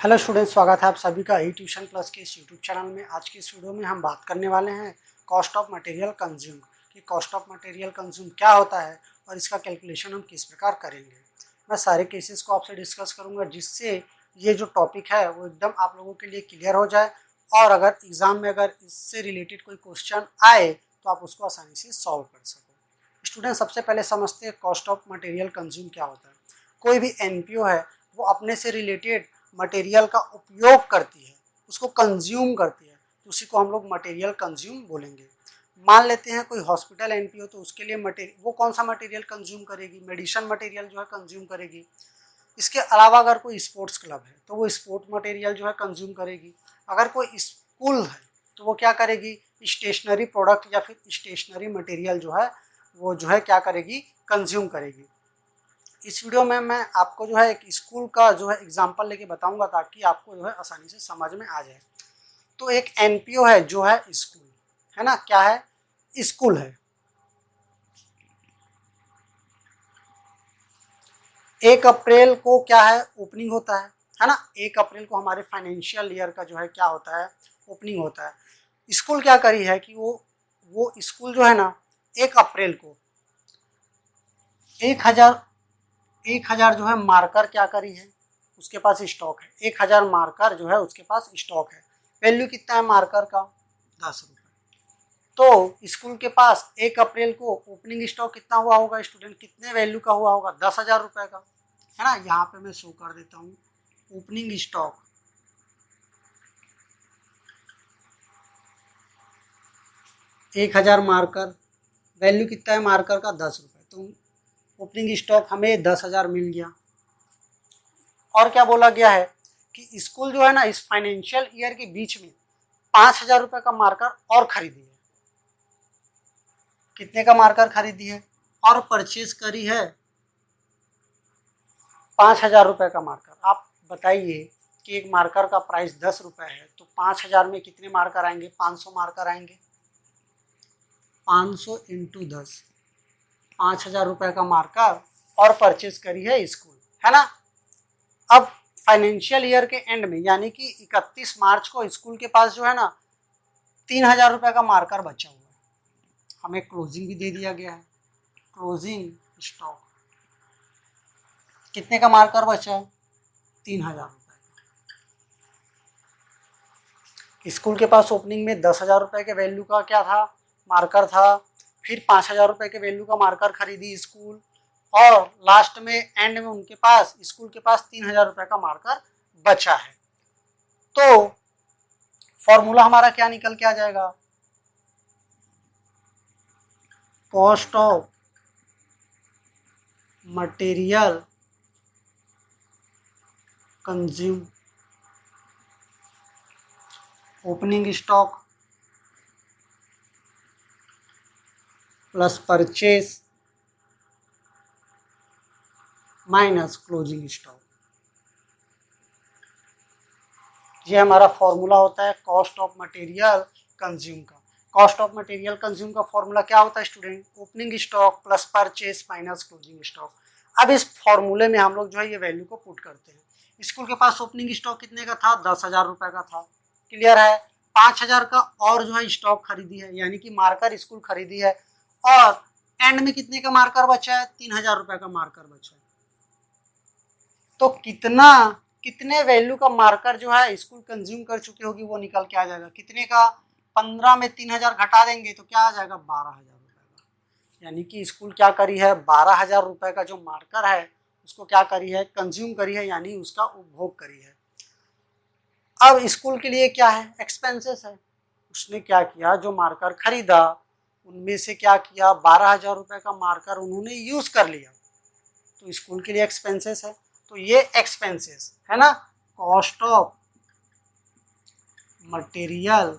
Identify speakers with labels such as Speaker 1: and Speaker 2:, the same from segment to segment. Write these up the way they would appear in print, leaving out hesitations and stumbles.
Speaker 1: Hello students, स्वागत है आप सभी का ई ट्यूशन प्लस के इस यूट्यूब चैनल में। आज की इस वीडियो में हम बात करने वाले हैं कॉस्ट ऑफ मटेरियल कंज्यूम कि कॉस्ट ऑफ मटेरियल कंज्यूम क्या होता है और इसका कैलकुलेशन हम किस प्रकार करेंगे। मैं सारे केसेस को आपसे डिस्कस करूंगा जिससे ये जो टॉपिक है वो एकदम आप लोगों के लिए क्लियर हो जाए और अगर एग्जाम में अगर इससे रिलेटेड कोई क्वेश्चन आए तो आप उसको आसानी से सॉल्व कर सको। स्टूडेंट, सबसे पहले समझते हैं कॉस्ट ऑफ मटेरियल कंज्यूम क्या होता है। कोई भी एनपीओ है वो अपने से रिलेटेड मटेरियल का उपयोग करती है, उसको कंज्यूम करती है, तो उसी को हम लोग मटेरियल कंज्यूम बोलेंगे। मान लेते हैं कोई हॉस्पिटल एनपीओ, तो उसके लिए मटेरियल वो कौन सा मटेरियल कंज्यूम करेगी, मेडिसिन मटेरियल जो है कंज्यूम करेगी। इसके अलावा अगर कोई स्पोर्ट्स क्लब है तो वो स्पोर्ट मटेरियल जो है कंज्यूम करेगी। अगर कोई स्कूल है तो वो क्या करेगी, स्टेशनरी प्रोडक्ट या फिर स्टेशनरी मटेरियल जो है वो जो है क्या करेगी, कंज्यूम करेगी। इस वीडियो में मैं आपको जो है एक स्कूल का जो है एग्जांपल लेके बताऊंगा ताकि आपको जो है आसानी से समझ में आ जाए। तो एक एनपीओ है जो है स्कूल, है ना, क्या है, स्कूल है। 1 अप्रैल को क्या है, ओपनिंग होता है ना। 1 अप्रैल को हमारे फाइनेंशियल ईयर का जो है क्या होता है, ओपनिंग होता है। स्कूल क्या करी है कि वो स्कूल जो है ना 1 अप्रैल को 1000 जो है मार्कर क्या करी है, उसके पास स्टॉक है। 1000 मार्कर जो है उसके पास स्टॉक है। वैल्यू कितना है मार्कर का, 10 रुपये। तो स्कूल के पास 1 अप्रैल को ओपनिंग स्टॉक कितना हुआ होगा स्टूडेंट, कितने वैल्यू का हुआ होगा, 10,000 रुपये का, है ना। यहाँ पे मैं शो कर देता हूँ ओपनिंग स्टॉक 1000 मार्कर, वैल्यू कितना है मार्कर का, 10 रुपये। तो ओपनिंग स्टॉक हमें 10,000 मिल गया। और क्या बोला गया है कि स्कूल जो है ना इस फाइनेंशियल ईयर के बीच में 5,000 रुपये का मार्कर और खरीदी है। कितने का मार्कर खरीदी है और परचेज करी है, 5,000 रुपये का मार्कर। आप बताइए कि एक मार्कर का प्राइस 10 रुपये है तो 5,000 में कितने मार्कर आएंगे, 500 मार्कर आएंगे। 500 इंटू 10, 5,000 रुपये का मार्कर और परचेज करी है स्कूल, है ना। अब फाइनेंशियल ईयर के एंड में यानी कि 31 मार्च को स्कूल के पास जो है ना 3,000 रुपये का मार्कर बचा हुआ है। हमें क्लोजिंग भी दे दिया गया है, क्लोजिंग स्टॉक कितने का मार्कर बचा है, 3,000 रुपये। स्कूल के पास ओपनिंग में 10,000 रुपये के वैल्यू का क्या था, मार्कर था। फिर 5,000 रुपये के वैल्यू का मार्कर खरीदी स्कूल और लास्ट में एंड में उनके पास स्कूल के पास 3,000 रुपये का मार्कर बचा है। तो फॉर्मूला हमारा क्या निकल के आ जाएगा, cost of material consume, opening stock plus purchase minus closing stock. ये हमारा फॉर्मूला होता है कॉस्ट ऑफ मटेरियल कंज्यूम का। कॉस्ट ऑफ मटेरियल कंज्यूम का फॉर्मूला क्या होता है student, opening stock plus purchase minus closing stock. अब इस फॉर्मूले में हम लोग जो है ये वैल्यू को पुट करते हैं। स्कूल के पास ओपनिंग स्टॉक कितने का था, 10,000 रुपये का था, क्लियर है। 5,000 का और जो है स्टॉक खरीदी है यानी कि मार्कर स्कूल खरीदी है और एंड में कितने का मार्कर बचा है, 3,000 रुपये का मार्कर बचा है। तो कितने वैल्यू का मार्कर जो है स्कूल कंज्यूम कर चुकी होगी वो निकल के आ जाएगा। कितने का, 15 में 3,000 घटा देंगे तो क्या आ जाएगा, 12,000 रुपये का। यानी कि स्कूल क्या करी है, 12,000 रुपये का जो मार्कर है उसको क्या करी है, कंज्यूम करी है, यानी उसका उपभोग करी है। अब स्कूल के लिए क्या है, एक्सपेंसेस है। उसने क्या किया, जो मार्कर खरीदा उनमें से क्या किया, 12,000 रुपये का मार्कर उन्होंने यूज कर लिया, तो स्कूल के लिए एक्सपेंसेस है। तो ये एक्सपेंसेस है ना, कॉस्ट ऑफ मटेरियल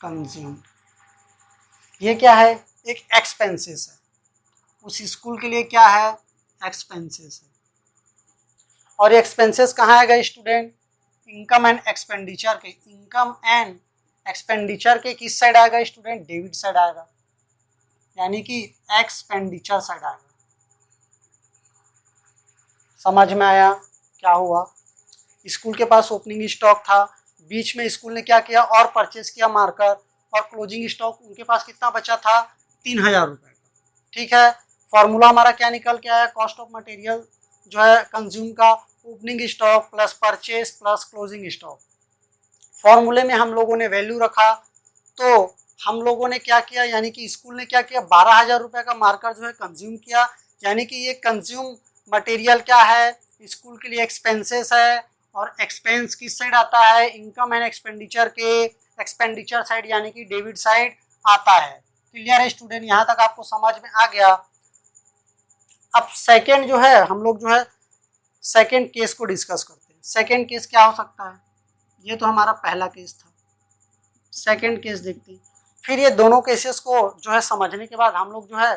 Speaker 1: कंज्यूम, ये क्या है, एक एक्सपेंसेस है। उस स्कूल के लिए क्या है, एक्सपेंसेस है। और ये एक्सपेंसेस कहाँ आएगा स्टूडेंट, इनकम एंड एक्सपेंडिचर के, इनकम एंड एक्सपेंडिचर के किस साइड आएगा स्टूडेंट, डेबिट साइड आएगा, यानी कि एक्सपेंडिचर साइड आएगा। समझ में आया क्या हुआ? स्कूल के पास ओपनिंग स्टॉक था, बीच में स्कूल ने क्या किया और परचेस किया मार्कर, और क्लोजिंग स्टॉक उनके पास कितना बचा था? 3000 रुपये का। ठीक है, फॉर्मूला हमारा क्या निकल के आया? कॉस्ट ऑफ मटेरियल जो है कंज्यूम का, opening stock plus purchase plus closing stock. फॉर्मूले में हम लोगों ने वैल्यू रखा, तो हम लोगों ने क्या किया, यानी कि स्कूल ने क्या किया, 12,000 रुपये का मार्कर जो है कंज्यूम किया, यानी कि ये कंज्यूम मटेरियल क्या है? स्कूल के लिए एक्सपेंसेस है, और एक्सपेंस किस साइड आता है? इनकम एंड एक्सपेंडिचर के एक्सपेंडिचर साइड, यानी कि डेबिट साइड आता है। क्लियर है स्टूडेंट? यहाँ तक आपको समझ में आ गया? अब सेकेंड जो है, हम लोग जो है सेकेंड केस को डिस्कस करते हैं। सेकेंड केस क्या हो सकता है? ये तो हमारा पहला केस था, सेकेंड केस देखते हैं। फिर ये दोनों केसेस को जो है समझने के बाद हम लोग जो है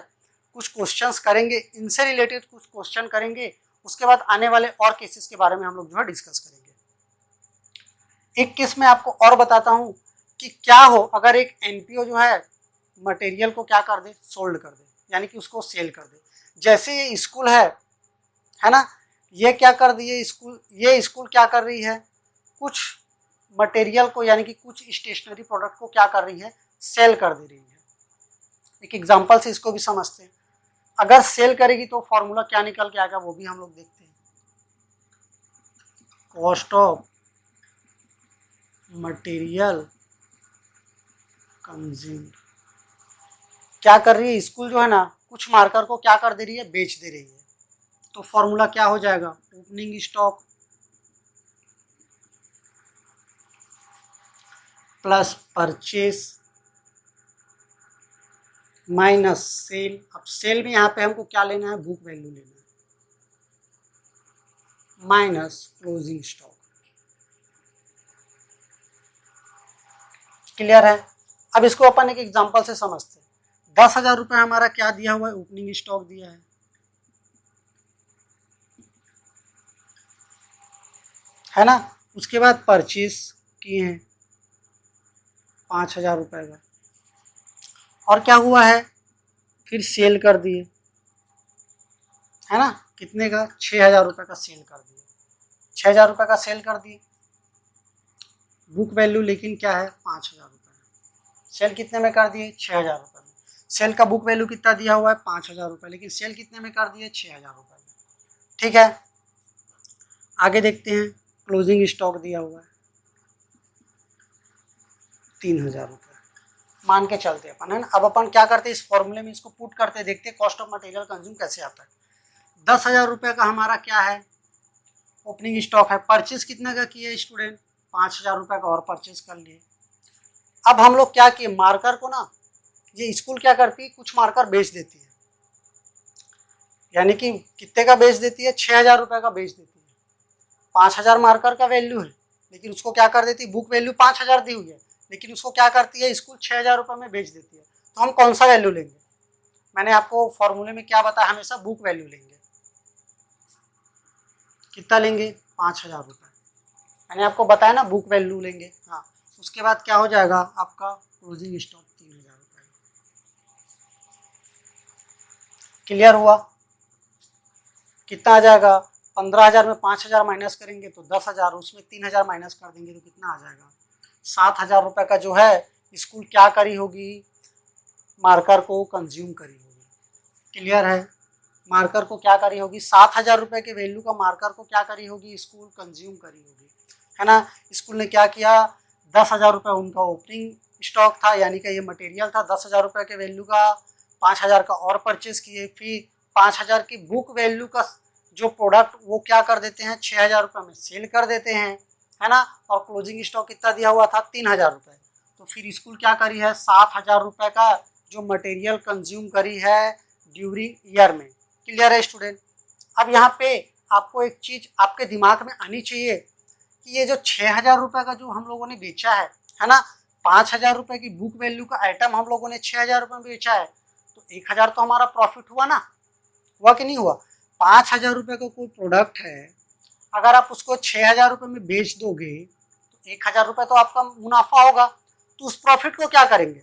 Speaker 1: कुछ क्वेश्चंस करेंगे, इनसे रिलेटेड कुछ क्वेश्चन करेंगे, उसके बाद आने वाले और केसेस के बारे में हम लोग जो है डिस्कस करेंगे। एक केस में आपको और बताता हूँ कि क्या हो अगर एक एनपीओ जो है मटेरियल को क्या कर दे? सोल्ड कर दे, यानी कि उसको सेल कर दे। जैसे ये स्कूल है ना, ये क्या कर दिए स्कूल, ये स्कूल क्या कर रही है? कुछ मटेरियल को, यानी कि कुछ स्टेशनरी प्रोडक्ट को क्या कर रही है? सेल कर दे रही है। एक एग्जांपल से इसको भी समझते हैं। अगर सेल करेगी तो फॉर्मूला क्या निकल के आएगा वो भी हम लोग देखते हैं। Cost of material consumed. क्या कर रही है स्कूल जो है ना, कुछ मार्कर को क्या कर दे रही है? बेच दे रही है। तो फॉर्मूला क्या हो जाएगा? Opening stock plus purchase minus cell. अब सेल में यहाँ पे हमको क्या लेना है? बुक वैल्यू लेना है, माइनस क्लोजिंग स्टॉक। क्लियर है? अब इसको अपन एक एग्जांपल से समझते हैं। 10,000 रुपये हमारा क्या दिया हुआ है? ओपनिंग स्टॉक दिया है ना। उसके बाद परचेस किए हैं 5,000 रुपये का, और क्या हुआ है? फिर सेल कर दिए, है ना। कितने का? 6,000 रुपये का सेल कर दिए, 6,000 रुपये का सेल कर दिए। बुक वैल्यू लेकिन क्या है? 5,000 रुपये। सेल कितने में कर दिए? 6,000 रुपये में। सेल का बुक वैल्यू कितना दिया हुआ है? 5,000 रुपये, लेकिन सेल कितने में कर दिए? 6,000 रुपये में। ठीक है, आगे देखते हैं। क्लोजिंग स्टॉक दिया हुआ है 3,000 रुपये, मान के चलते अपन, है ना। अब अपन क्या करते हैं? इस फॉर्मूले में इसको पुट करते देखते हैं कॉस्ट ऑफ मटेरियल कंज्यूम कैसे आता है। 10,000 रुपये का हमारा क्या है? ओपनिंग स्टॉक है। परचेज कितने का किए स्टूडेंट? 5,000 रुपये का और परचेज कर लिए। अब हम लोग क्या किए? मार्कर को ना, ये स्कूल क्या करती है? कुछ मार्कर बेच देती है, यानी कि कितने का बेच देती है? 6,000 रुपये का बेच देती है। 5,000 मार्कर का वैल्यू है, लेकिन उसको क्या कर देती है? बुक वैल्यू 5,000 दी हुई है, लेकिन उसको क्या करती है स्कूल? 6,000 रुपये में बेच देती है। तो हम कौन सा वैल्यू लेंगे? मैंने आपको फॉर्मूले में क्या बताया? हमेशा बुक वैल्यू लेंगे। कितना लेंगे? 5,000 रुपये। मैंने आपको बताया ना, बुक वैल्यू लेंगे। हाँ, उसके बाद क्या हो जाएगा आपका? क्लोजिंग स्टॉक 3,000 रुपये। क्लियर हुआ? कितना आ जाएगा? 15,000 में 5,000 माइनस करेंगे तो 10,000, उसमें 3,000 माइनस कर देंगे तो कितना आ जाएगा? 7,000 रुपये का जो है स्कूल क्या करी होगी? मार्कर को कंज्यूम करी होगी। क्लियर है? मार्कर को क्या करी होगी? 7,000 रुपये के वैल्यू का मार्कर को क्या करी होगी? स्कूल कंज्यूम करी होगी, है ना। स्कूल ने क्या किया? 10,000 रुपये उनका ओपनिंग स्टॉक था, यानी कि ये मटेरियल था। 10,000 रुपये के वैल्यू का 5,000 का और परचेज किए, फिर 5,000 की बुक वैल्यू का जो प्रोडक्ट वो क्या कर देते हैं? 6,000 रुपये में सेल कर देते हैं, है ना। और क्लोजिंग स्टॉक कितना दिया हुआ था? 3,000 रुपये। तो फिर स्कूल क्या करी है? 7,000 रुपये का जो मटेरियल कंज्यूम करी है ड्यूरिंग ईयर में। क्लियर है स्टूडेंट? अब यहाँ पे आपको एक चीज आपके दिमाग में आनी चाहिए कि ये जो 6,000 रुपये का जो हम लोगों ने बेचा है ना, 5,000 रुपये की बुक वैल्यू का आइटम हम लोगों ने 6,000 रुपये में बेचा है, तो 1,000 तो हमारा प्रॉफिट हुआ ना, हुआ कि नहीं हुआ? 5,000 रुपये का कोई प्रोडक्ट है, अगर आप उसको 6,000 रुपये में बेच दोगे तो 1,000 रुपये तो आपका मुनाफा होगा। तो उस प्रॉफिट को क्या करेंगे?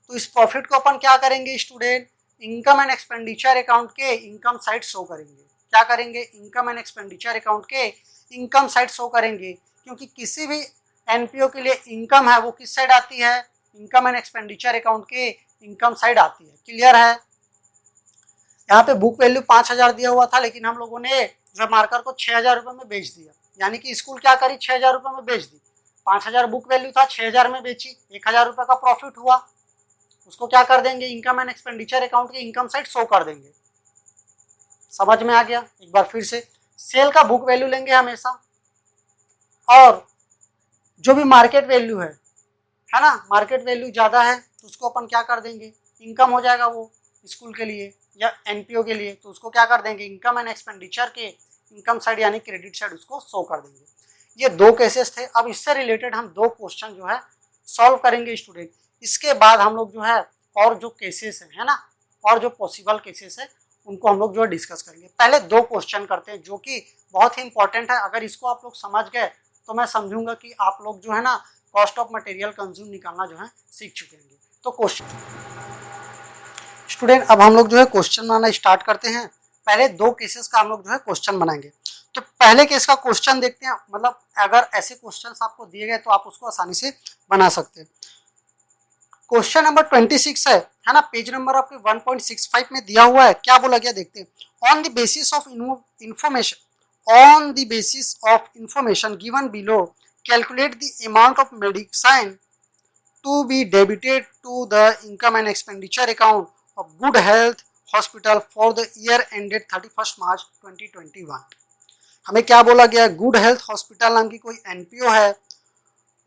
Speaker 1: तो इस प्रॉफिट को अपन क्या करेंगे student? Income and expenditure account के इनकम साइड शो करेंगे। क्या करेंगे, इनकम एंड एक्सपेंडिचर अकाउंट के इनकम साइड शो करेंगे, क्योंकि किसी भी एनपीओ के लिए इनकम है वो किस साइड आती है, इनकम एंड एक्सपेंडिचर अकाउंट के इनकम साइड आती है। क्लियर है। यहाँ पे बुक वैल्यू 5,000 दिया हुआ था, लेकिन हम लोगों ने जो मार्कर को 6,000 रुपये में बेच दिया, यानी कि स्कूल क्या करी, 6,000 रुपये में बेच दी। 5,000 बुक वैल्यू था, 6,000 में बेची, 1,000 रुपये का प्रॉफिट हुआ, उसको क्या कर देंगे, इनकम एंड एक्सपेंडिचर अकाउंट के इनकम साइड शो कर देंगे। समझ में आ गया। एक बार फिर से, सेल का बुक वैल्यू लेंगे हमेशा, और जो भी मार्केट वैल्यू है ना, मार्केट वैल्यू ज़्यादा है तो उसको अपन क्या कर देंगे, इनकम हो जाएगा वो स्कूल के लिए या एनपीओ के लिए, तो उसको क्या कर देंगे, इनकम एंड एक्सपेंडिचर के इनकम साइड यानी क्रेडिट साइड उसको शो कर देंगे। ये दो केसेस थे। अब इससे रिलेटेड हम दो क्वेश्चन जो है सॉल्व करेंगे स्टूडेंट। इसके बाद हम लोग जो है और जो केसेस है ना, और जो पॉसिबल केसेस है उनको हम लोग जो है डिस्कस करेंगे। पहले दो क्वेश्चन करते हैं जो कि बहुत ही इंपॉर्टेंट है। अगर इसको आप लोग समझ गए तो मैं समझूंगा कि आप लोग जो है ना कॉस्ट ऑफ मटेरियल कंज्यूम निकालना जो है सीख चुके हैं। तो क्वेश्चन स्टूडेंट, अब हम लोग जो है क्वेश्चन बनाना स्टार्ट करते हैं। पहले दो केसेस का हम लोग जो है क्वेश्चन बनाएंगे। तो पहले केस का क्वेश्चन देखते हैं, मतलब अगर ऐसे क्वेश्चंस आपको दिए गए तो आप उसको आसानी से बना सकते हैं। क्वेश्चन नंबर 26 है ना, पेज नंबर आपके 1.65 में दिया हुआ है। क्या बोला गया देखते हैं। On the basis of information given below calculate the amount of medicine to be debited to the income and expenditure account of good health hospital for the year ended 31 March 2021। हमें क्या बोला गया, गुड हेल्थ हॉस्पिटल नाम की कोई NPO है,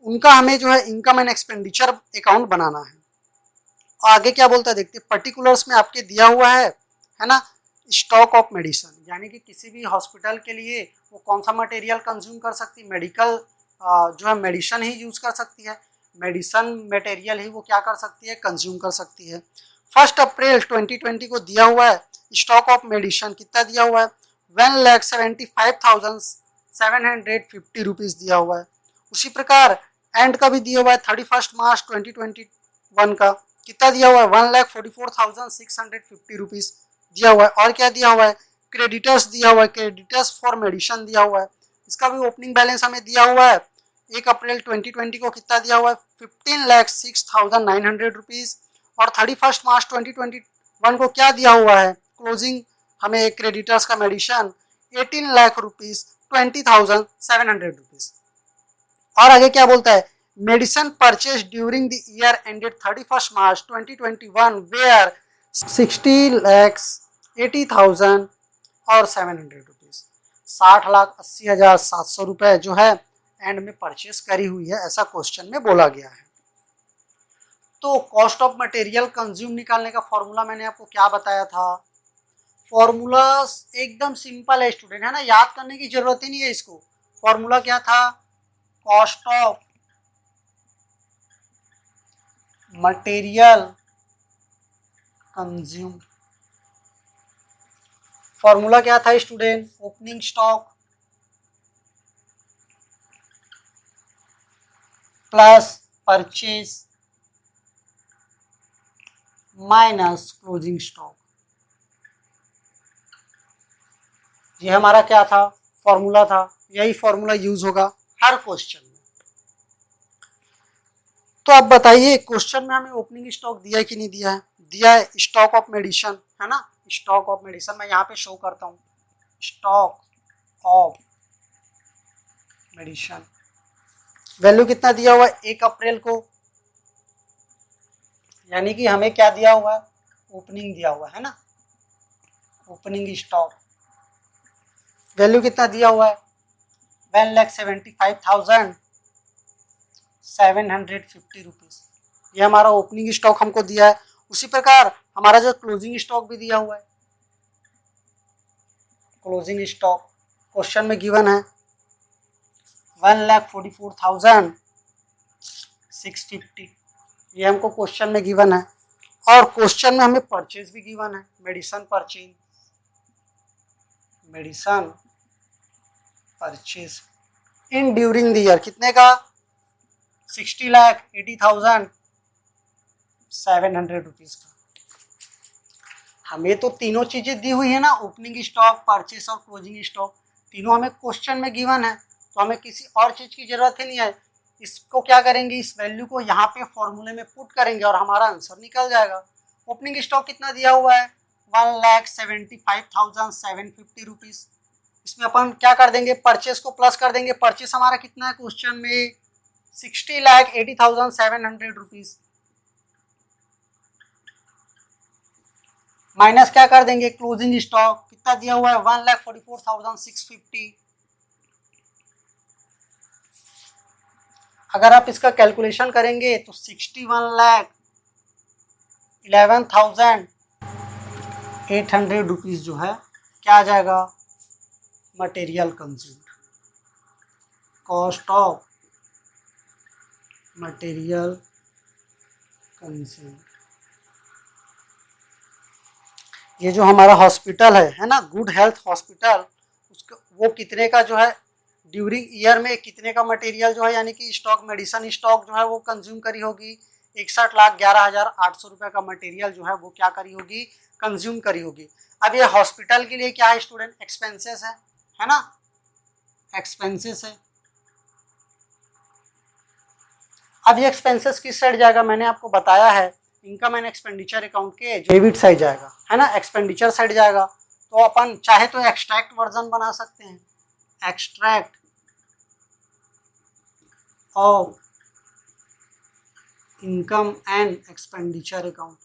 Speaker 1: उनका हमें जो है इनकम एंड एक्सपेंडिचर अकाउंट बनाना है। आगे क्या बोलता है देखते हैं। पर्टिकुलर्स में आपके दिया हुआ है ना, स्टॉक ऑफ मेडिसिन, यानी कि किसी भी हॉस्पिटल के लिए वो कौन सा मटेरियल कंज्यूम कर सकती है, मेडिकल जो है मेडिसिन ही यूज कर सकती है, मेडिसिन मटेरियल ही वो क्या कर सकती है, कंज्यूम कर सकती है। 1 अप्रैल 2020 को दिया हुआ है स्टॉक ऑफ मेडिसिन कितना दिया हुआ है, 1,75,750 रुपीज़ दिया हुआ है। उसी प्रकार एंड का भी दिया हुआ है 31 मार्च 2021 का कितना दिया हुआ है, 1,44,650 रुपीज़ दिया हुआ है। और क्या दिया हुआ है, क्रेडिटर्स दिया हुआ है, क्रेडिटर्स फॉर मेडिसिन दिया हुआ है। इसका भी ओपनिंग बैलेंस हमें दिया हुआ है 1 अप्रैल 2020 को कितना दिया हुआ है, 15,06,900 रुपीज़। और 31 मार्च 2021 को क्या दिया हुआ है, क्लोजिंग हमें क्रेडिटर्स का मेडिसिन 18 लाख रुपीज़ 20,700 रुपीज़। और आगे क्या बोलता है, medicine purchase during the year ended 31 March 2021 were 60,80,000 और 700 रुपीज़, 60,80,700 रुपये जो है एंड में परचेस करी हुई है, ऐसा क्वेश्चन में बोला गया है। तो कॉस्ट ऑफ मटेरियल कंज्यूम निकालने का फॉर्मूला मैंने आपको क्या बताया था, फॉर्मूला एकदम सिंपल है स्टूडेंट, है ना, याद करने की जरूरत ही नहीं है इसको। फॉर्मूला क्या था, cost of material consume. Formula क्या था student, opening stock plus purchase minus closing stock. ये हमारा क्या था, फॉर्मूला था। यही फॉर्मूला यूज होगा हर क्वेश्चन में। तो अब बताइए क्वेश्चन में हमें ओपनिंग स्टॉक दिया है कि नहीं दिया है, दिया है। स्टॉक ऑफ मेडिसिन है ना, स्टॉक ऑफ मेडिसिन मैं यहाँ पे शो करता हूँ, स्टॉक ऑफ मेडिसिन वैल्यू कितना दिया हुआ है 1 अप्रैल को, यानी कि हमें क्या दिया हुआ है, ओपनिंग दिया हुआ है ना, ओपनिंग स्टॉक वैल्यू कितना दिया हुआ है 1,75,750 रुपीज़। ये हमारा ओपनिंग स्टॉक हमको दिया है। उसी प्रकार हमारा जो क्लोजिंग स्टॉक भी दिया हुआ है, क्लोजिंग स्टॉक क्वेश्चन में गिवन है 1,44,650, ये हमको क्वेश्चन में गिवन है। और क्वेश्चन में हमें परचेज भी गिवन है, medicine purchase, medicine purchase in during the year कितने का, 60,80,700 रुपीज़ का। हमें तो तीनों चीजें दी हुई है ना, ओपनिंग स्टॉक, परचेस और क्लोजिंग स्टॉक, तीनों हमें क्वेश्चन में गिवन है, तो हमें किसी और चीज की जरूरत ही नहीं है। इसको क्या करेंगे, इस वैल्यू को यहाँ पे फॉर्मूले में पुट करेंगे और हमारा आंसर निकल जाएगा। ओपनिंग स्टॉक कितना दिया हुआ है, 1,75,750 रुपीज। इसमें अपन क्या कर देंगे, परचेस को प्लस कर देंगे। परचेस हमारा कितना है क्वेश्चन में, 60,80,700 रुपीज, माइनस क्या कर देंगे, क्लोजिंग स्टॉक कितना दिया हुआ है, 1,44,650। अगर आप इसका कैलकुलेशन करेंगे तो 61,11,800 रुपीज जो है क्या आ जाएगा, material consumed, cost of material consumed. ये जो हमारा हॉस्पिटल है ना, गुड हेल्थ हॉस्पिटल, उसका वो कितने का जो है ड्यूरिंग ईयर में कितने का मटेरियल जो है यानी कि स्टॉक, मेडिसिन स्टॉक जो है वो कंज्यूम करी होगी, 61,11,800 रुपये का मटेरियल जो है वो क्या करी होगी, कंज्यूम करी होगी। अब ये हॉस्पिटल के लिए क्या है स्टूडेंट, एक्सपेंसेस है ना, एक्सपेंसेस है। अब ये एक्सपेंसेस किस साइड जाएगा, मैंने आपको बताया है इनकम एंड एक्सपेंडिचर अकाउंट के डेबिट साइड जाएगा, है ना, एक्सपेंडिचर साइड जाएगा। तो अपन चाहे तो एक्सट्रैक्ट वर्जन बना सकते हैं, extract of income and expenditure account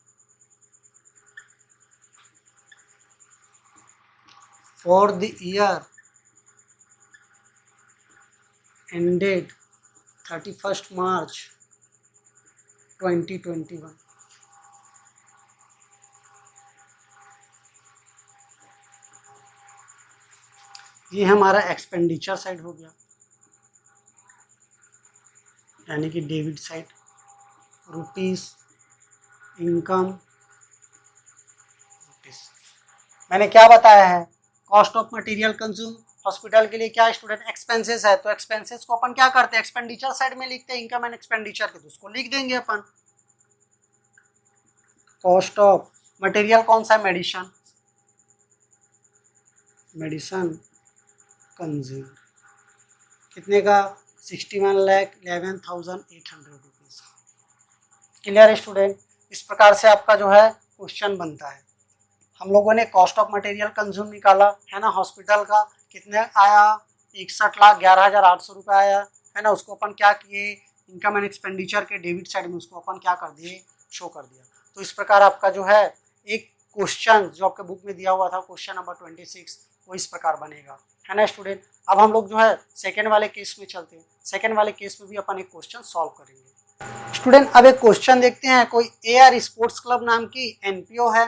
Speaker 1: for the year ended 31st March 2021। ये हमारा एक्सपेंडिचर साइड हो गया, यानी कि debit side, rupees income rupees. मैंने क्या बताया है, cost of material consume hospital के लिए क्या स्टूडेंट, एक्सपेंसेस है, तो एक्सपेंसेस को अपन क्या करते हैं, एक्सपेंडिचर साइड में लिखते हैं, इनकम एंड एक्सपेंडिचर के, तो उसको लिख देंगे अपन। कॉस्ट ऑफ मटेरियल कौन सा है, मेडिसिन, मेडिसिन कंज्यूम कितने का, 61,11,800 रुपीज। क्लियर है स्टूडेंट, इस प्रकार से आपका जो है क्वेश्चन बनता है। हम लोगों ने कॉस्ट ऑफ मटेरियल कंज्यूम निकाला है ना, हॉस्पिटल का कितने आया, 61,11,800 रुपये आया, है ना। उसको अपन क्या किए, इनकम एंड एक्सपेंडिचर के डेबिट साइड में उसको अपन क्या कर दिए, शो कर दिया। तो इस प्रकार आपका जो है एक क्वेश्चन जो आपके बुक में दिया हुआ था, क्वेश्चन नंबर 26, वो इस प्रकार बनेगा, है ना स्टूडेंट। अब हम लोग जो है सेकेंड वाले केस में चलते हैं। सेकेंड वाले केस में भी अपन एक क्वेश्चन सॉल्व करेंगे स्टूडेंट। अब एक क्वेश्चन देखते हैं, कोई AR स्पोर्ट्स क्लब नाम की NPO है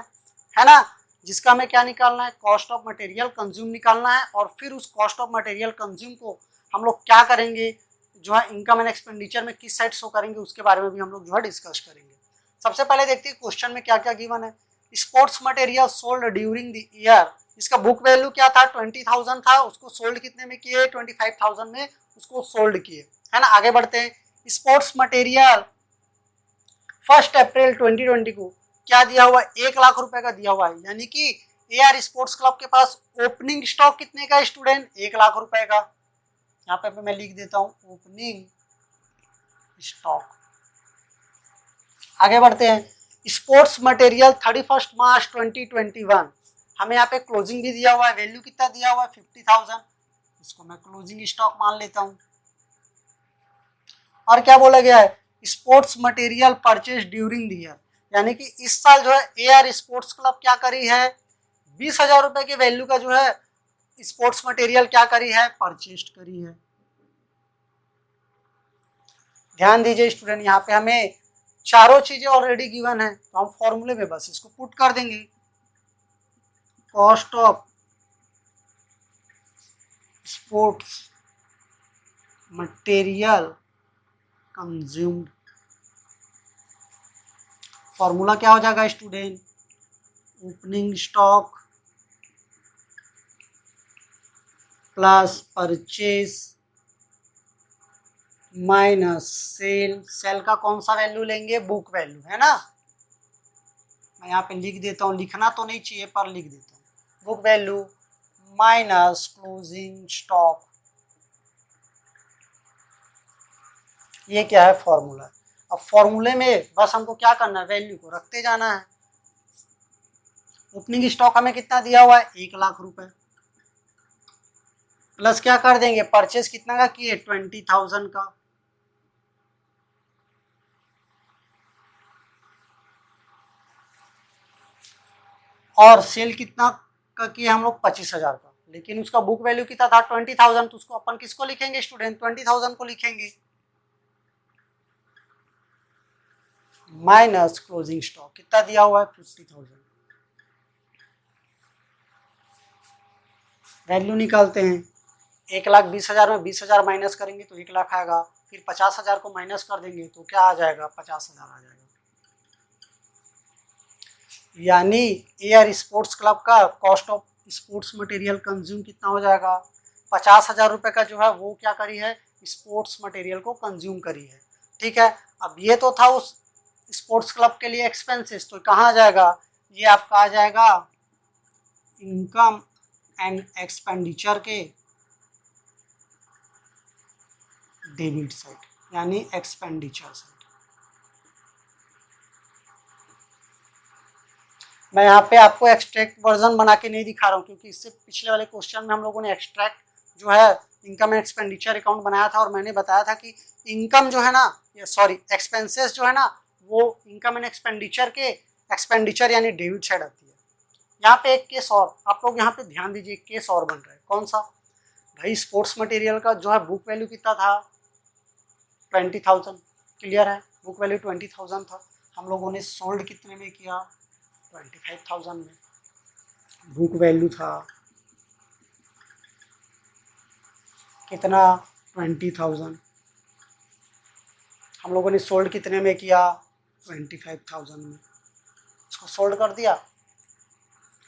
Speaker 1: ना, जिसका हमें क्या निकालना है, कॉस्ट ऑफ मटेरियल कंज्यूम निकालना है। और फिर उस कॉस्ट ऑफ मटेरियल कंज्यूम को हम लोग क्या करेंगे, जो है इनकम एंड एक्सपेंडिचर में किस साइड शो करेंगे, उसके बारे में भी हम लोग जो है डिस्कस करेंगे। सबसे पहले देखते हैं क्वेश्चन में क्या क्या गिवन है। Sports material sold during the year, इसका बुक वैल्यू क्या था, 20,000 था, उसको सोल्ड कितने में किए, 25,000 में उसको सोल्ड किए, है ना। आगे बढ़ते हैं, स्पोर्ट्स मटेरियल 1 अप्रैल 2020 को क्या दिया हुआ, 1 लाख रुपए का दिया हुआ है, यानी कि AR स्पोर्ट्स क्लब के पास ओपनिंग स्टॉक कितने का स्टूडेंट, 1 लाख रुपए का। यहाँ पे मैं लिख देता हूँ ओपनिंग स्टॉक। आगे बढ़ते हैं, स्पोर्ट्स मटेरियल 31 मार्च 2021, हमें यहाँ पे क्लोजिंग भी दिया हुआ है, वैल्यू कितना दिया हुआ है, 50,000, इसको मैं क्लोजिंग स्टॉक मान लेता हूँ। और क्या बोला गया है, sports material purchase during the year, यानी कि इस साल जो है AR स्पोर्ट्स क्लब क्या करी है, 20,000 रुपए के वैल्यू का जो है स्पोर्ट्स मटेरियल क्या करी है, परचेज करी है। ध्यान दीजिए स्टूडेंट, यहाँ पे हमें चारों चीजें ऑलरेडी गिवन है, तो हम फॉर्मूले में बस इसको पुट कर देंगे। Cost of sports material consumed, formula क्या हो जाएगा student, opening stock plus purchase minus sale. Sale का कौन सा वैल्यू लेंगे, बुक वैल्यू, है ना। मैं यहाँ पे लिख देता हूँ, लिखना तो नहीं चाहिए पर लिख देता हूँ, book value minus closing stock. ये क्या है, फॉर्मूला। अब फॉर्मूले में बस हमको क्या करना है, वैल्यू को रखते जाना है। ओपनिंग स्टॉक हमें कितना दिया हुआ है, 1,00,000 रुपए, प्लस क्या कर देंगे, परचेस कितना का किए, 20,000 का, और सेल कितना का किया हम लोग, 25,000 का। लेकिन उसका बुक वैल्यू कितना था, 20,000, तो उसको अपन किसको लिखेंगे स्टूडेंट, 20,000 को लिखेंगे, माइनस क्लोजिंग स्टॉक कितना दिया हुआ है, 50,000। वैल्यू निकालते हैं, 1,20,000 में 20,000 माइनस करेंगे तो 1,00,000 आएगा, फिर 50,000 को माइनस कर देंगे तो क्या आ जाएगा, 50,000 आ जाएगा। यानी एआर स्पोर्ट्स क्लब का cost of sports material consume कितना हो जाएगा, 50,000 रुपये का जो है वो क्या करी है, स्पोर्ट्स मटेरियल को कंज्यूम करी है। ठीक है, अब ये तो था उस स्पोर्ट्स क्लब के लिए एक्सपेंसेस, तो कहाँ आ जाएगा, ये आपका आ जाएगा इनकम एंड एक्सपेंडिचर के डेबिट साइड, यानी एक्सपेंडिचर साइड। मैं यहाँ पे आपको एक्सट्रैक्ट वर्जन बना के नहीं दिखा रहा हूँ, क्योंकि इससे पिछले वाले क्वेश्चन में हम लोगों ने एक्सट्रैक्ट जो है इनकम एंड एक्सपेंडिचर अकाउंट बनाया था, और मैंने बताया था कि इनकम जो है ना, सॉरी एक्सपेंसेस जो है ना, वो इनकम एंड एक्सपेंडिचर के एक्सपेंडिचर यानी डेबिट साइड आती है। यहाँ पे एक केस और, आप लोग यहाँ पे ध्यान दीजिए, केस और बन रहा है, कौन सा भाई, स्पोर्ट्स मटेरियल का जो है बुक वैल्यू कितना था, 20,000, क्लियर है, बुक वैल्यू 20,000 था, हम लोगों ने सोल्ड कितने में किया, 25,000 में। बुक वैल्यू था कितना, 20,000, हम लोगों ने सोल्ड कितने में किया, 25,000 में। इसको सोल्ड कर दिया,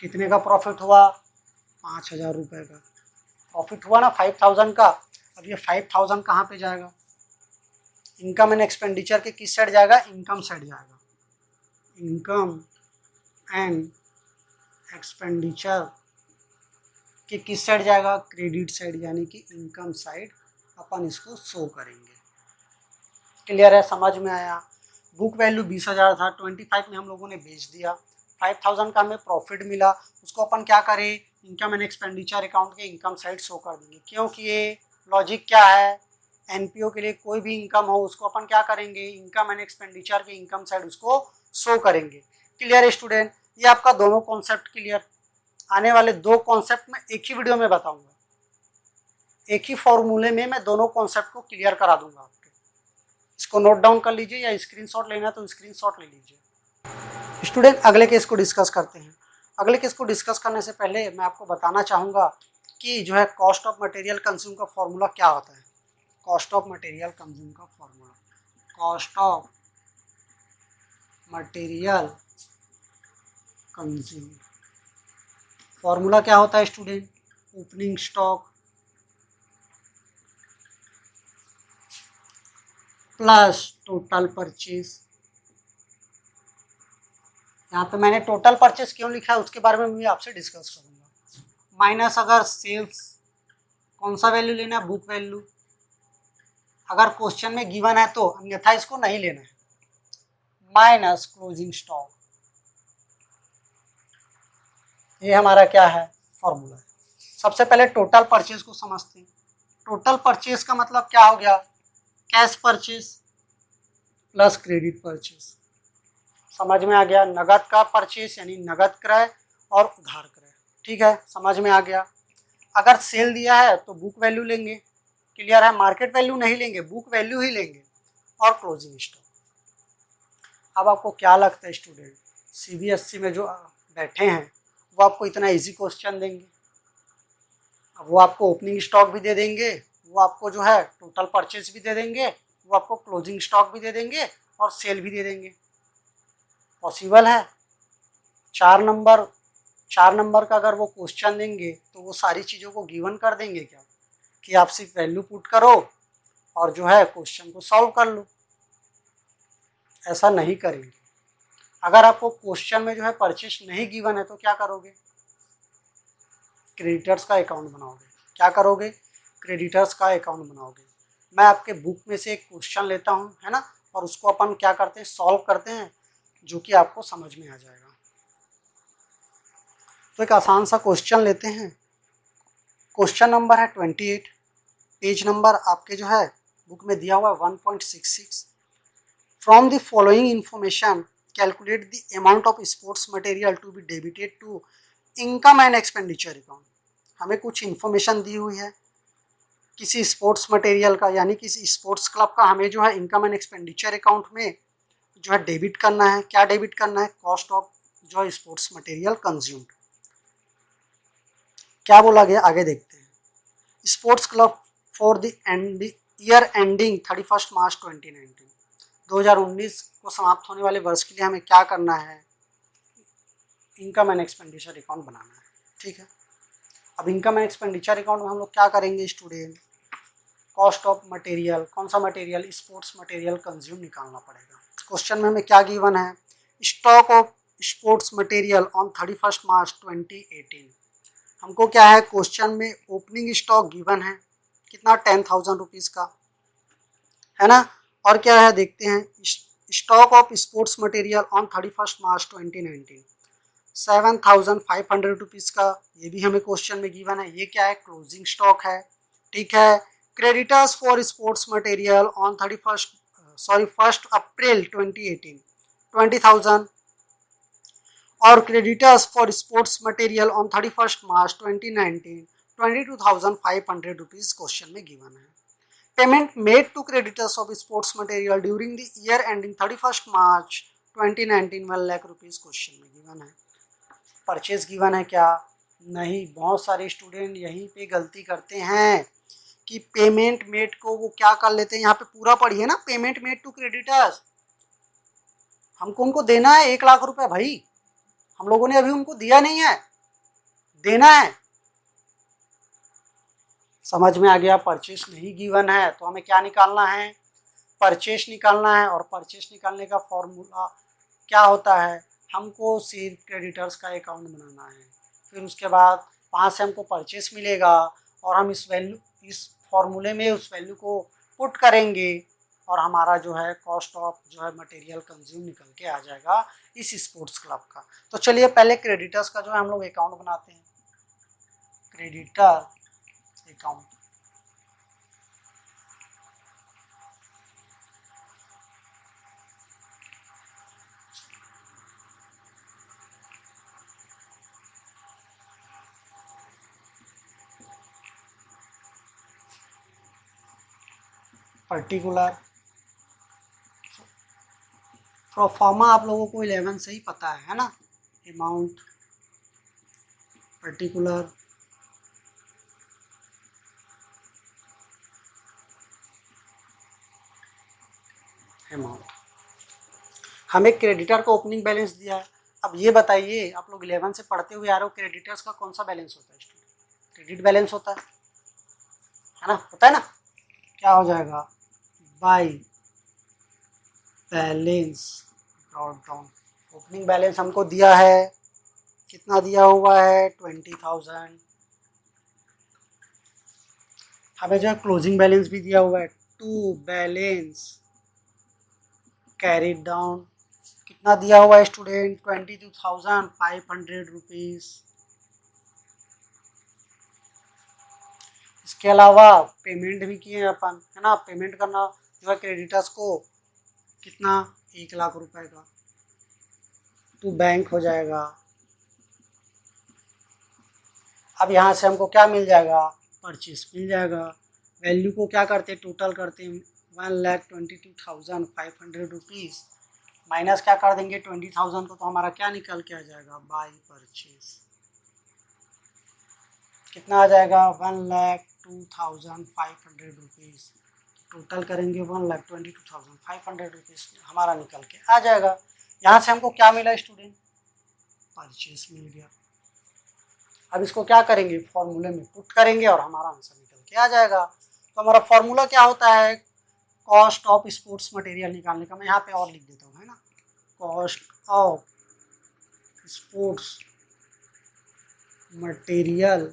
Speaker 1: कितने का प्रॉफिट हुआ, 5,000 रुपये का प्रॉफिट हुआ ना, 5,000 का। अब ये 5,000 कहाँ पे जाएगा, इनकम एंड एक्सपेंडिचर के किस साइड जाएगा, इनकम साइड जाएगा, इनकम एंड एक्सपेंडिचर के किस साइड जाएगा, क्रेडिट साइड, यानी कि इनकम साइड अपन इसको शो करेंगे। क्लियर है, समझ में आया। बुक वैल्यू 20,000 था, 25 में हम लोगों ने बेच दिया, 5,000 का हमें प्रॉफिट मिला, उसको अपन क्या करें, इनकम एंड एक्सपेंडिचर अकाउंट के इनकम साइड शो कर देंगे, क्योंकि ये लॉजिक क्या है, एनपीओ के लिए कोई भी इनकम हो उसको अपन क्या करेंगे, इनकम एंड एक्सपेंडिचर के इनकम साइड उसको शो करेंगे। क्लियर है स्टूडेंट, ये आपका दोनों कॉन्सेप्ट क्लियर। आने वाले 2 कॉन्सेप्ट मैं एक ही वीडियो में बताऊंगा, एक ही फॉर्मूले में मैं दोनों कॉन्सेप्ट को क्लियर करा दूंगा आपके। इसको नोट डाउन कर लीजिए, या स्क्रीनशॉट लेना तो स्क्रीनशॉट ले लीजिए। स्टूडेंट अगले केस को डिस्कस करते हैं। अगले केस को डिस्कस करने से पहले मैं आपको बताना चाहूँगा कि जो है कॉस्ट ऑफ मटेरियल कंज्यूम का फॉर्मूला क्या होता है। कॉस्ट ऑफ मटेरियल कंज्यूम का formula, cost of material consume formula क्या होता है student, opening stock plus total purchase. यहाँ पे मैंने टोटल परचेज क्यों लिखा है उसके बारे में भी आपसे डिस्कस करूँगा, माइनस अगर सेल्स, कौन सा वैल्यू लेना है, बुक वैल्यू, अगर क्वेश्चन में गिवन है तो, अन्यथा इसको नहीं लेना है, माइनस क्लोजिंग स्टॉक। ये हमारा क्या है, फॉर्मूला है। सबसे पहले टोटल परचेज को समझते हैं। टोटल परचेज का मतलब क्या हो गया, cash purchase plus credit purchase. समझ में आ गया, नगद का परचेज यानी नगद क्रय और उधार क्रय। ठीक है, समझ में आ गया। अगर सेल दिया है तो बुक वैल्यू लेंगे, क्लियर है, मार्केट वैल्यू नहीं लेंगे, बुक वैल्यू ही लेंगे, और क्लोजिंग स्टॉक। अब आपको क्या लगता है स्टूडेंट, सीबीएसई में जो बैठे हैं वो आपको इतना इजी क्वेश्चन देंगे? अब वो आपको ओपनिंग स्टॉक भी दे देंगे, वो आपको जो है टोटल परचेज भी दे देंगे, वो आपको क्लोजिंग स्टॉक भी दे देंगे, और सेल भी दे देंगे। पॉसिबल है? 4 नंबर का अगर वो क्वेश्चन देंगे तो वो सारी चीज़ों को गिवन कर देंगे क्या, कि आप सिर्फ वैल्यू पुट करो और जो है क्वेश्चन को सॉल्व कर लो? ऐसा नहीं करेंगे। अगर आपको क्वेश्चन में जो है परचेस नहीं गिवन है तो क्या करोगे? क्रेडिटर्स का अकाउंट बनाओगे। क्या करोगे? क्रेडिटर्स का अकाउंट बनाओगे। मैं आपके बुक में से एक क्वेश्चन लेता हूँ, है ना, और उसको अपन क्या करते हैं, सॉल्व करते हैं, जो कि आपको समझ में आ जाएगा। तो एक आसान सा क्वेश्चन लेते हैं। क्वेश्चन नंबर है 28, पेज नंबर आपके जो है बुक में दिया हुआ है 1.66। From the following information calculate the amount of sports material to be debited to income and expenditure account. हमें कुछ इन्फॉर्मेशन दी हुई है किसी स्पोर्ट्स मटेरियल का, यानी किसी स्पोर्ट्स क्लब का हमें जो है इनकम एंड एक्सपेंडिचर अकाउंट में जो है डेबिट करना है। क्या डेबिट करना है? कॉस्ट ऑफ जो है स्पोर्ट्स मटेरियल कंज्यूम्ड। क्या बोला गया आगे देखते हैं। Sports club for the year ending 31 March 2019, 2019 को समाप्त होने वाले वर्ष के लिए हमें क्या करना है? इनकम एंड एक्सपेंडिचर अकाउंट बनाना है। ठीक है, अब इनकम एंड एक्सपेंडिचर अकाउंट में हम लोग क्या करेंगे स्टूडेंट? कॉस्ट ऑफ मटेरियल, कौन सा मटेरियल? स्पोर्ट्स मटेरियल कंज्यूम निकालना पड़ेगा। क्वेश्चन में हमें क्या गिवन है? Stock of sports material on 31 मार्च 2018। हमको क्या है क्वेश्चन में? ओपनिंग स्टॉक गिवन है कितना? 10,000 रुपीज़ का, है ना। और क्या है देखते हैं, stock of sports material on 31 March 2019 7,500 rupees का, ये भी हमें क्वेश्चन में गिवन है। ये क्या है? क्लोजिंग स्टॉक है। ठीक है, creditors for sports material on 1 April 2018 20,000, और creditors for sports material on 31 March 2019 22,500 rupees question में गिवन है। Payment made to creditors of sports material during the year ending 31 March 2019 1 lakh rupees question में given है। Purchase given है क्या? नहीं। बहुत सारे स्टूडेंट यहीं पे गलती करते हैं कि पेमेंट मेड को वो क्या कर लेते हैं, यहाँ पे पूरा पढ़िए ना, पेमेंट मेड टू क्रेडिटर्स। हमको उनको देना है 1 लाख रुपए भाई, हम लोगों ने अभी उनको दिया नहीं है, देना है। समझ में आ गया? परचेस नहीं गिवन है तो हमें क्या निकालना है? परचेस निकालना है। और परचेस निकालने का फॉर्मूला क्या होता है? हमको सिर्फ क्रेडिटर्स का अकाउंट बनाना है, फिर उसके बाद वहाँ से हमको परचेस मिलेगा और हम इस फॉर्मूले में उस वैल्यू को पुट करेंगे और हमारा जो है कॉस्ट ऑफ जो है मटेरियल कंज्यूम निकल के आ जाएगा इस स्पोर्ट्स क्लब का। तो चलिए पहले क्रेडिटर्स का जो है हम लोग अकाउंट बनाते हैं। क्रेडिटर अकाउंट, पर्टिकुलर प्रोफार्मा आप लोगों को 11 से ही पता है ना। Amount, particular amount. हमें क्रेडिटर का ओपनिंग बैलेंस दिया है। अब ये बताइए, आप लोग 11 से पढ़ते हुए आ रहे हो, क्रेडिटर्स का कौन सा बैलेंस होता है स्टूडेंट? क्रेडिट बैलेंस होता है ना, होता है ना। क्या हो जाएगा? By balance brought down. Opening balance हमको दिया है, कितना दिया हुआ है? 20,000। हमें जो है क्लोजिंग बैलेंस भी दिया हुआ है, टू बैलेंस कैरिड डाउन। कितना दिया हुआ है स्टूडेंट? 22,500 रुपीज़। इसके अलावा पेमेंट भी किए अपन, है ना। पेमेंट करना जो है क्रेडिटर्स को कितना? 1 लाख रुपए का, तो बैंक हो जाएगा। अब यहाँ से हमको क्या मिल जाएगा? परचेस मिल जाएगा। वैल्यू को क्या करते हैं? टोटल करते हैं 1,22,500 रुपीज़ माइनस क्या कर देंगे? 20,000 को, तो हमारा क्या निकल के आ जाएगा? बाय परचेस कितना आ जाएगा? 1,02,500 रुपीज़। टोटल करेंगे 1,22,500 रुपीज़ हमारा निकल के आ जाएगा। यहाँ से हमको क्या मिला स्टूडेंट? परचेस मिल गया। अब इसको क्या करेंगे? फॉर्मूले में पुट करेंगे और हमारा आंसर निकल के आ जाएगा। तो हमारा फॉर्मूला क्या होता है? कॉस्ट ऑफ स्पोर्ट्स मटेरियल निकालने का। मैं यहाँ पे और लिख देता हूँ, है ना। Cost of sports material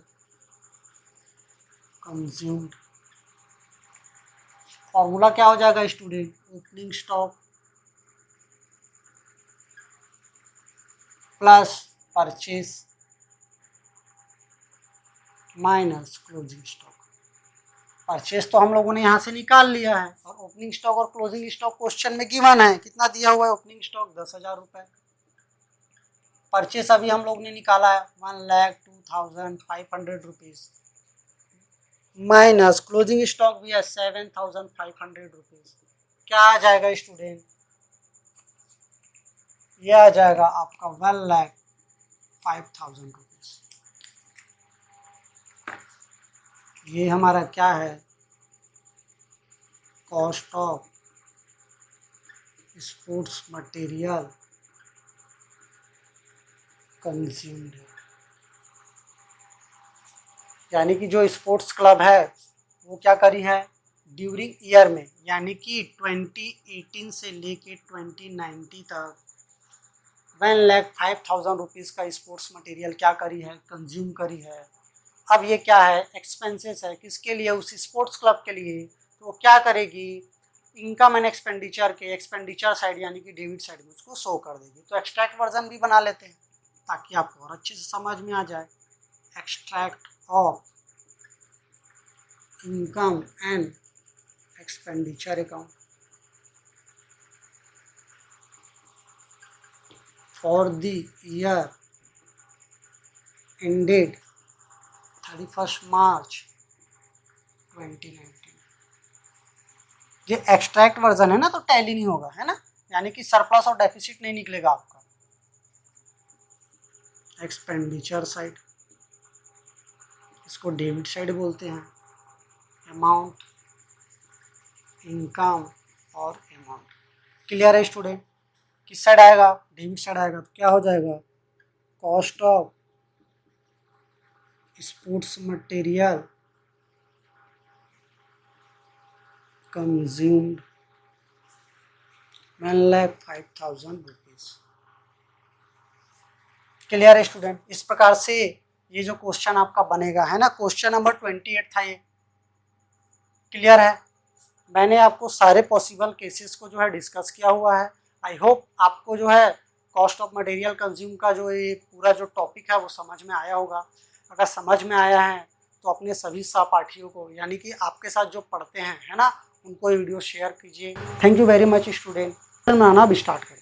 Speaker 1: consumed. Formula क्या हो जाएगा student? Opening stock plus purchase minus closing stock. Purchase तो हम लोगों ने यहाँ से निकाल लिया है और ओपनिंग स्टॉक और क्लोजिंग स्टॉक क्वेश्चन में गिवन है। कितना दिया हुआ है? ओपनिंग स्टॉक 10,000 रुपये। परचेस अभी हम लोग ने निकाला है 1,02,500 रुपीज़ माइनस क्लोजिंग स्टॉक भी है 7,500 रुपीज़। क्या आ जाएगा स्टूडेंट? ये आ जाएगा आपका 1,05,000 रुपीज़। ये हमारा क्या है? Cost of sports material consumed है। यानी कि जो स्पोर्ट्स क्लब है वो क्या करी है ड्यूरिंग ईयर में, यानी कि 2018 से लेके 2019 तक 1,05,000 रुपीज़ का स्पोर्ट्स मटेरियल क्या करी है? कंज्यूम करी है। अब ये क्या है? एक्सपेंसेस है। किसके लिए? उस स्पोर्ट्स क्लब के लिए। तो वो क्या करेगी? इनकम एंड एक्सपेंडिचर के एक्सपेंडिचर साइड यानी कि डेबिट साइड में उसको शो कर देगी। तो एक्सट्रैक्ट वर्जन भी बना लेते हैं ताकि आपको और अच्छे से समझ में आ जाए। Extract of income and expenditure account for the year ended 31 March 2019। ये एक्सट्रैक्ट वर्जन है ना, तो टैली नहीं होगा, है ना, यानी कि सरप्लस और डेफिसिट नहीं निकलेगा आपका। एक्सपेंडिचर साइड, इसको डेबिट साइड बोलते हैं। अमाउंट, इनकम और अमाउंट। क्लियर है स्टूडेंट? किस साइड आएगा? डेबिट साइड आएगा। तो क्या हो जाएगा? Cost of sports material consumed 1,05,000 rupees. Clear है स्टूडेंट? इस प्रकार से ये जो क्वेश्चन आपका बनेगा, है ना, क्वेश्चन नंबर 28 था ये। क्लियर है? मैंने आपको सारे पॉसिबल केसेस को जो है डिस्कस किया हुआ है। आई होप आपको जो है कॉस्ट ऑफ मटेरियल कंज्यूम का जो ये पूरा जो टॉपिक है वो समझ में आया होगा। अगर समझ में आया है तो अपने सभी सहपाठियों को, यानी कि आपके साथ जो पढ़ते हैं, है ना, उनको ये वीडियो शेयर कीजिए। Thank you very much student. बनाना अब स्टार्ट करें।